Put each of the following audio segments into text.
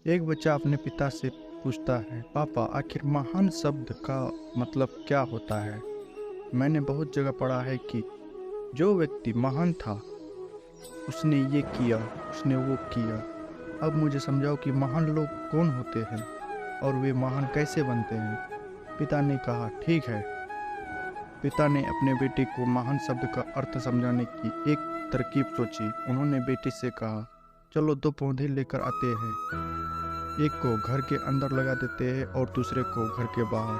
एक बच्चा अपने पिता से पूछता है, पापा आखिर महान शब्द का मतलब क्या होता है? मैंने बहुत जगह पढ़ा है कि जो व्यक्ति महान था उसने ये किया, उसने वो किया। अब मुझे समझाओ कि महान लोग कौन होते हैं और वे महान कैसे बनते हैं? पिता ने कहा, ठीक है। पिता ने अपने बेटे को महान शब्द का अर्थ समझाने की एक तरकीब सोची। उन्होंने बेटे से कहा, चलो 2 पौधे लेकर आते हैं। एक को घर के अंदर लगा देते हैं और दूसरे को घर के बाहर।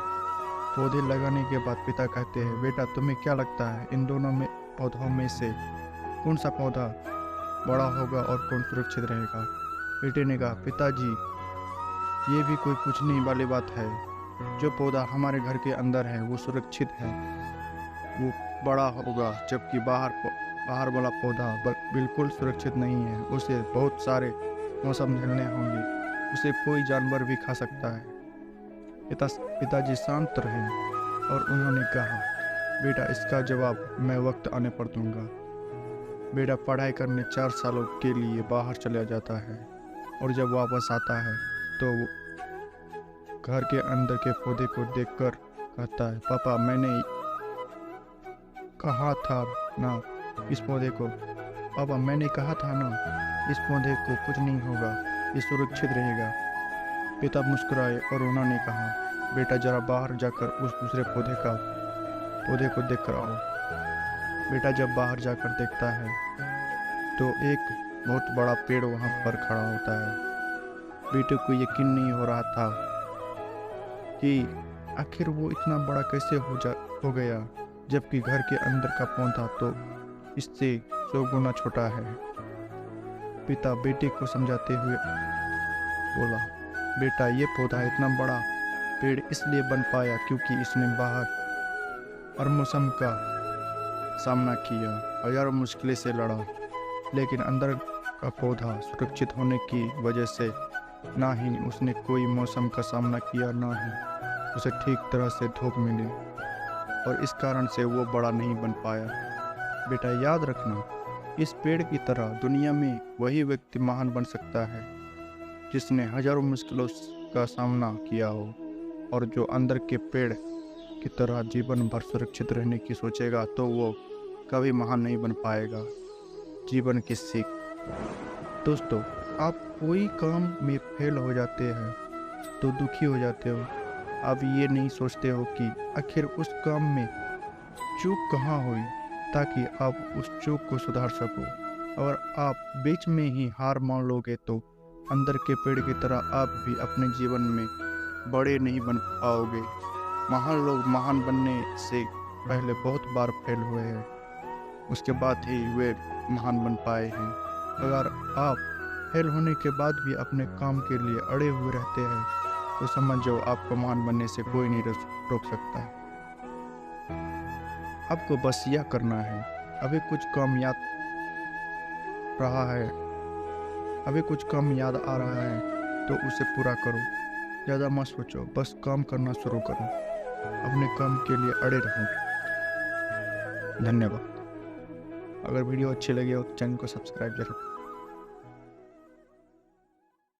पौधे लगाने के बाद पिता कहते हैं, बेटा तुम्हें क्या लगता है इन दोनों में पौधों में से कौन सा पौधा बड़ा होगा और कौन सुरक्षित रहेगा? बेटे ने कहा, पिताजी ये भी कोई पूछने वाली बात है। जो पौधा हमारे घर के अंदर है वो सुरक्षित है, वो बड़ा होगा, जबकि बाहर वाला पौधा बिल्कुल सुरक्षित नहीं है। उसे बहुत सारे मौसम झेलने होंगे, उसे कोई जानवर भी खा सकता है। पिताजी शांत रहे और उन्होंने कहा, बेटा इसका जवाब मैं वक्त आने पर दूंगा। बेटा पढ़ाई करने 4 सालों के लिए बाहर चला जाता है और जब वापस आता है तो वो घर के अंदर के पौधे को देखकर कहता है, पापा मैंने कहा था ना इस पौधे को पापा मैंने कहा था ना इस पौधे को कुछ नहीं होगा, ये सुरक्षित रहेगा। पिता मुस्कुराए और उन्होंने कहा, बेटा जरा बाहर जाकर उस दूसरे पौधे को देख कर आओ। बेटा जब बाहर जाकर देखता है तो एक बहुत बड़ा पेड़ वहाँ पर खड़ा होता है। बेटे को यकीन नहीं हो रहा था कि आखिर वो इतना बड़ा कैसे हो गया, जबकि घर के अंदर का पौधा तो इससे 100 गुना छोटा है। पिता बेटे को समझाते हुए बोला, बेटा ये पौधा इतना बड़ा पेड़ इसलिए बन पाया क्योंकि इसने बाहर हर मौसम का सामना किया, हजारों मुश्किलें से लड़ा, लेकिन अंदर का पौधा सुरक्षित होने की वजह से ना ही उसने कोई मौसम का सामना किया, ना ही उसे ठीक तरह से धूप मिली और इस कारण से वो बड़ा नहीं बन पाया। बेटा याद रखना, इस पेड़ की तरह दुनिया में वही व्यक्ति महान बन सकता है जिसने हजारों मुश्किलों का सामना किया हो, और जो अंदर के पेड़ की तरह जीवन भर सुरक्षित रहने की सोचेगा तो वो कभी महान नहीं बन पाएगा। जीवन की सीख। दोस्तों, आप कोई काम में फेल हो जाते हैं तो दुखी हो जाते हो। आप ये नहीं सोचते हो कि आखिर उस काम में चूक कहाँ हुई ताकि आप उस चूक को सुधार सको। अगर आप बीच में ही हार मान लोगे तो अंदर के पेड़ की तरह आप भी अपने जीवन में बड़े नहीं बन पाओगे। महान लोग महान बनने से पहले बहुत बार फेल हुए हैं, उसके बाद ही वे महान बन पाए हैं। अगर आप फेल होने के बाद भी अपने काम के लिए अड़े हुए रहते हैं तो समझो आपको महान बनने से कोई नहीं रोक सकता। आपको बस यह करना है, अभी कुछ काम याद आ रहा है तो उसे पूरा करो। ज़्यादा मत सोचो, बस काम करना शुरू करो। अपने काम के लिए अड़े रहो। धन्यवाद। अगर वीडियो अच्छी लगी हो तो चैनल को सब्सक्राइब जरूर।